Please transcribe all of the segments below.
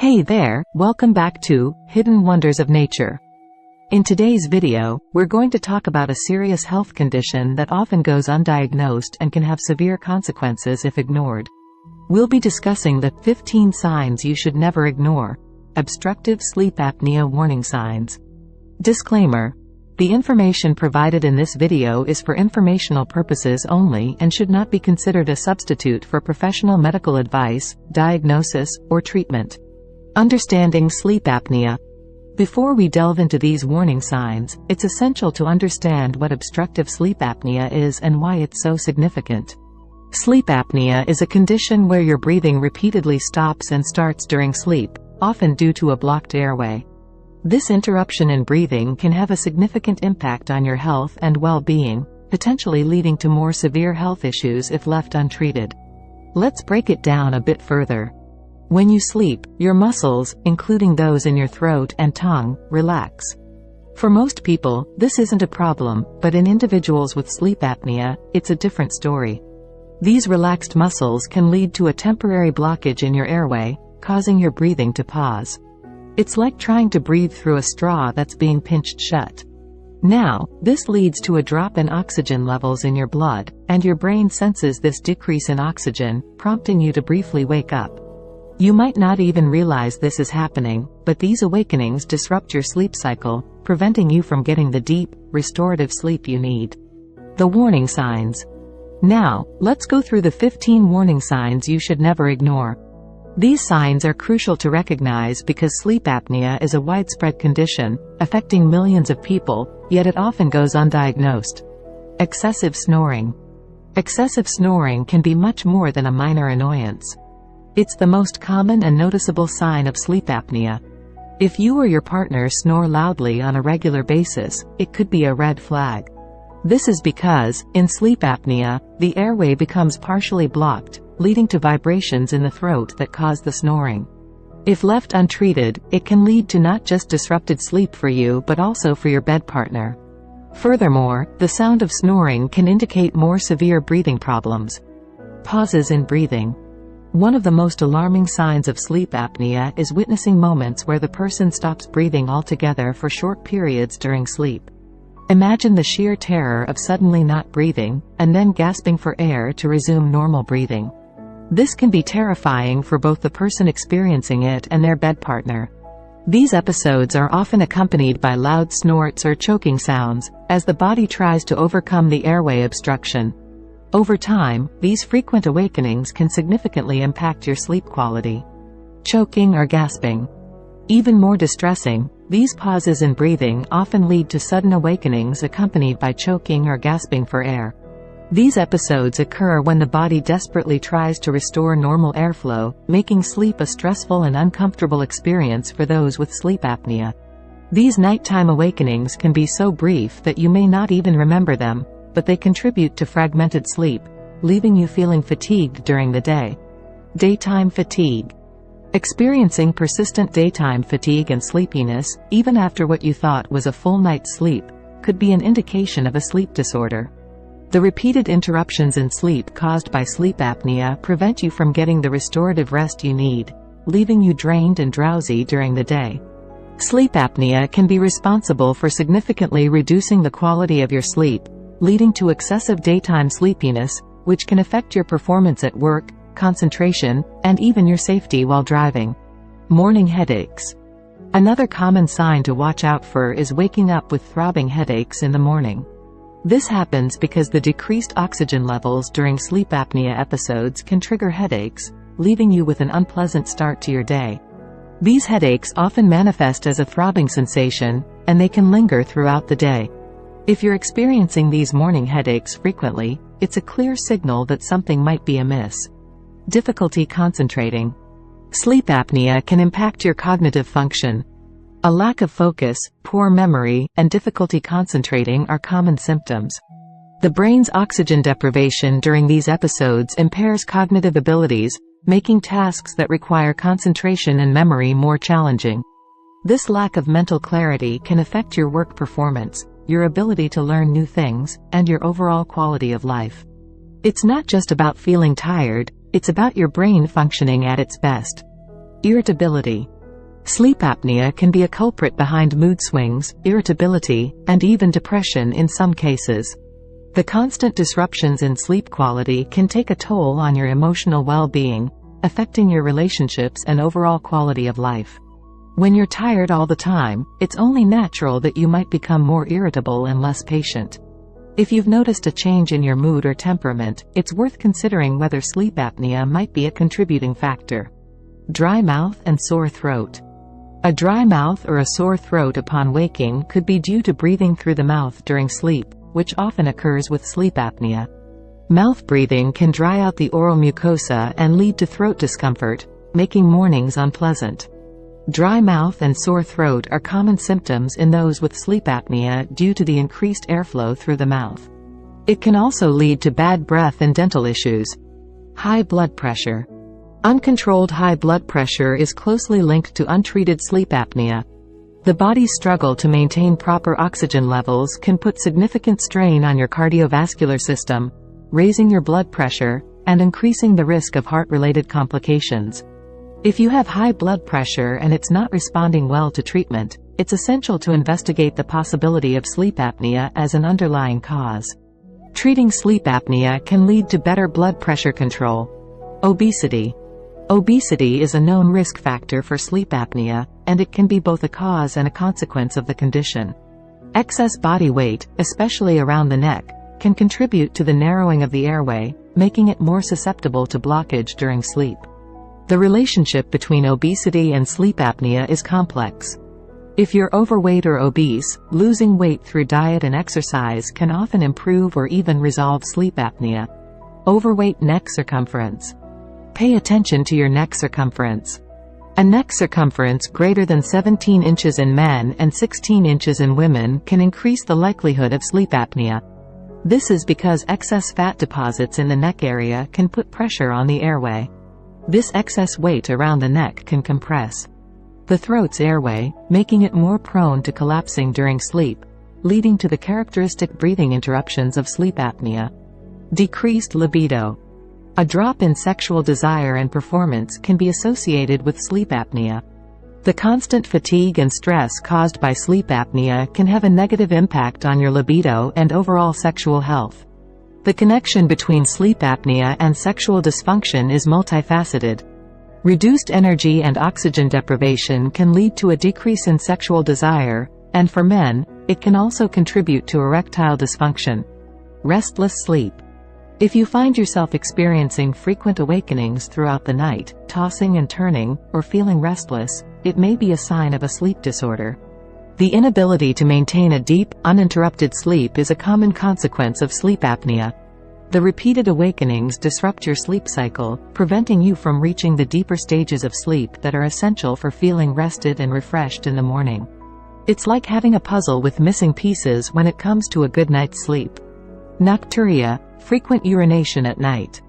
Hey there, welcome back to Hidden Wonders of Nature. In today's video, we're going to talk about a serious health condition that often goes undiagnosed and can have severe consequences if ignored. We'll be discussing the 15 signs you should never ignore. Obstructive sleep apnea warning signs. Disclaimer: the information provided in this video is for informational purposes only and should not be considered a substitute for professional medical advice, diagnosis, or treatment. Understanding sleep apnea. Before we delve into these warning signs, it's essential to understand what obstructive sleep apnea is and why it's so significant. Sleep apnea is a condition where your breathing repeatedly stops and starts during sleep, often due to a blocked airway. This interruption in breathing can have a significant impact on your health and well-being, potentially leading to more severe health issues if left untreated. Let's break it down a bit further. When you sleep, your muscles, including those in your throat and tongue, relax. For most people, this isn't a problem, but in individuals with sleep apnea, it's a different story. These relaxed muscles can lead to a temporary blockage in your airway, causing your breathing to pause. It's like trying to breathe through a straw that's being pinched shut. Now, this leads to a drop in oxygen levels in your blood, and your brain senses this decrease in oxygen, prompting you to briefly wake up. You might not even realize this is happening, but these awakenings disrupt your sleep cycle, preventing you from getting the deep, restorative sleep you need. The warning signs. Now, let's go through the 15 warning signs you should never ignore. These signs are crucial to recognize because sleep apnea is a widespread condition, affecting millions of people, yet it often goes undiagnosed. Excessive snoring. Excessive snoring can be much more than a minor annoyance. It's the most common and noticeable sign of sleep apnea. If you or your partner snore loudly on a regular basis, it could be a red flag. This is because, in sleep apnea, the airway becomes partially blocked, leading to vibrations in the throat that cause the snoring. If left untreated, it can lead to not just disrupted sleep for you but also for your bed partner. Furthermore, the sound of snoring can indicate more severe breathing problems. Pauses in breathing. One of the most alarming signs of sleep apnea is witnessing moments where the person stops breathing altogether for short periods during sleep. Imagine the sheer terror of suddenly not breathing, and then gasping for air to resume normal breathing. This can be terrifying for both the person experiencing it and their bed partner. These episodes are often accompanied by loud snorts or choking sounds, as the body tries to overcome the airway obstruction. Over time, these frequent awakenings can significantly impact your sleep quality. Choking or gasping. Even more distressing, these pauses in breathing often lead to sudden awakenings accompanied by choking or gasping for air. These episodes occur when the body desperately tries to restore normal airflow, making sleep a stressful and uncomfortable experience for those with sleep apnea. These nighttime awakenings can be so brief that you may not even remember them, but they contribute to fragmented sleep, leaving you feeling fatigued during the day. Daytime fatigue. Experiencing persistent daytime fatigue and sleepiness, even after what you thought was a full night's sleep, could be an indication of a sleep disorder. The repeated interruptions in sleep caused by sleep apnea prevent you from getting the restorative rest you need, leaving you drained and drowsy during the day. Sleep apnea can be responsible for significantly reducing the quality of your sleep, leading to excessive daytime sleepiness, which can affect your performance at work, concentration, and even your safety while driving. Morning headaches. Another common sign to watch out for is waking up with throbbing headaches in the morning. This happens because the decreased oxygen levels during sleep apnea episodes can trigger headaches, leaving you with an unpleasant start to your day. These headaches often manifest as a throbbing sensation, and they can linger throughout the day. If you're experiencing these morning headaches frequently, it's a clear signal that something might be amiss. Difficulty concentrating. Sleep apnea can impact your cognitive function. A lack of focus, poor memory, and difficulty concentrating are common symptoms. The brain's oxygen deprivation during these episodes impairs cognitive abilities, making tasks that require concentration and memory more challenging. This lack of mental clarity can affect your work performance, your ability to learn new things, and your overall quality of life. It's not just about feeling tired, it's about your brain functioning at its best. Irritability. Sleep apnea can be a culprit behind mood swings, irritability, and even depression in some cases. The constant disruptions in sleep quality can take a toll on your emotional well-being, affecting your relationships and overall quality of life. When you're tired all the time, it's only natural that you might become more irritable and less patient. If you've noticed a change in your mood or temperament, it's worth considering whether sleep apnea might be a contributing factor. Dry mouth and sore throat. A dry mouth or a sore throat upon waking could be due to breathing through the mouth during sleep, which often occurs with sleep apnea. Mouth breathing can dry out the oral mucosa and lead to throat discomfort, making mornings unpleasant. Dry mouth and sore throat are common symptoms in those with sleep apnea due to the increased airflow through the mouth. It can also lead to bad breath and dental issues. High blood pressure. Uncontrolled high blood pressure is closely linked to untreated sleep apnea. The body's struggle to maintain proper oxygen levels can put significant strain on your cardiovascular system, raising your blood pressure, and increasing the risk of heart-related complications. If you have high blood pressure and it's not responding well to treatment, it's essential to investigate the possibility of sleep apnea as an underlying cause. Treating sleep apnea can lead to better blood pressure control. Obesity. Obesity is a known risk factor for sleep apnea, and it can be both a cause and a consequence of the condition. Excess body weight, especially around the neck, can contribute to the narrowing of the airway, making it more susceptible to blockage during sleep. The relationship between obesity and sleep apnea is complex. If you're overweight or obese, losing weight through diet and exercise can often improve or even resolve sleep apnea. Overweight neck circumference. Pay attention to your neck circumference. A neck circumference greater than 17 inches in men and 16 inches in women can increase the likelihood of sleep apnea. This is because excess fat deposits in the neck area can put pressure on the airway. This excess weight around the neck can compress the throat's airway, making it more prone to collapsing during sleep, leading to the characteristic breathing interruptions of sleep apnea. Decreased libido. A drop in sexual desire and performance can be associated with sleep apnea. The constant fatigue and stress caused by sleep apnea can have a negative impact on your libido and overall sexual health. The connection between sleep apnea and sexual dysfunction is multifaceted. Reduced energy and oxygen deprivation can lead to a decrease in sexual desire, and for men, it can also contribute to erectile dysfunction. Restless sleep. If you find yourself experiencing frequent awakenings throughout the night, tossing and turning, or feeling restless, it may be a sign of a sleep disorder. The inability to maintain a deep, uninterrupted sleep is a common consequence of sleep apnea. The repeated awakenings disrupt your sleep cycle, preventing you from reaching the deeper stages of sleep that are essential for feeling rested and refreshed in the morning. It's like having a puzzle with missing pieces when it comes to a good night's sleep. Nocturia, frequent urination at night.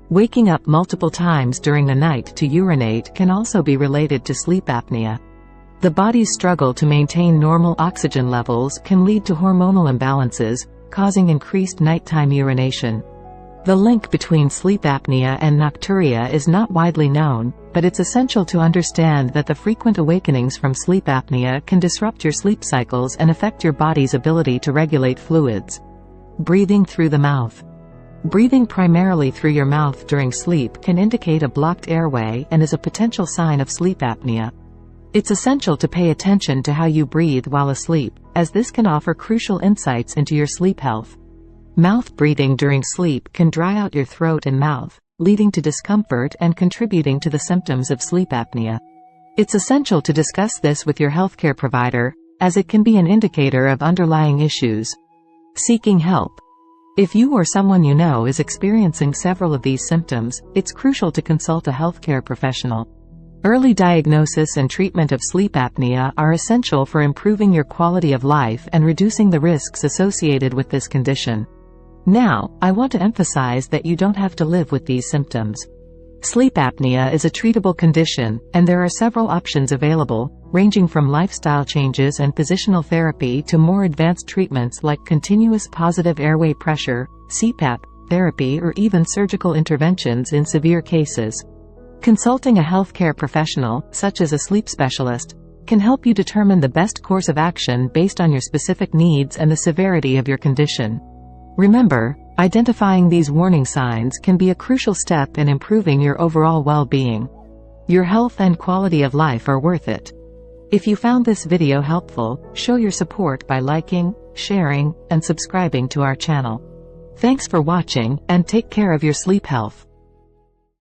Waking up multiple times during the night to urinate can also be related to sleep apnea. The body's struggle to maintain normal oxygen levels can lead to hormonal imbalances, causing increased nighttime urination. The link between sleep apnea and nocturia is not widely known, but it's essential to understand that the frequent awakenings from sleep apnea can disrupt your sleep cycles and affect your body's ability to regulate fluids. Breathing through the mouth. Breathing primarily through your mouth during sleep can indicate a blocked airway and is a potential sign of sleep apnea. It's essential to pay attention to how you breathe while asleep, as this can offer crucial insights into your sleep health. Mouth breathing during sleep can dry out your throat and mouth, leading to discomfort and contributing to the symptoms of sleep apnea. It's essential to discuss this with your healthcare provider, as it can be an indicator of underlying issues. Seeking help. If you or someone you know is experiencing several of these symptoms, it's crucial to consult a healthcare professional. Early diagnosis and treatment of sleep apnea are essential for improving your quality of life and reducing the risks associated with this condition. Now, I want to emphasize that you don't have to live with these symptoms. Sleep apnea is a treatable condition, and there are several options available, ranging from lifestyle changes and positional therapy to more advanced treatments like continuous positive airway pressure, CPAP, therapy, or even surgical interventions in severe cases. Consulting a healthcare professional, such as a sleep specialist, can help you determine the best course of action based on your specific needs and the severity of your condition. Remember, identifying these warning signs can be a crucial step in improving your overall well-being. Your health and quality of life are worth it. If you found this video helpful, show your support by liking, sharing, and subscribing to our channel. Thanks for watching, and take care of your sleep health.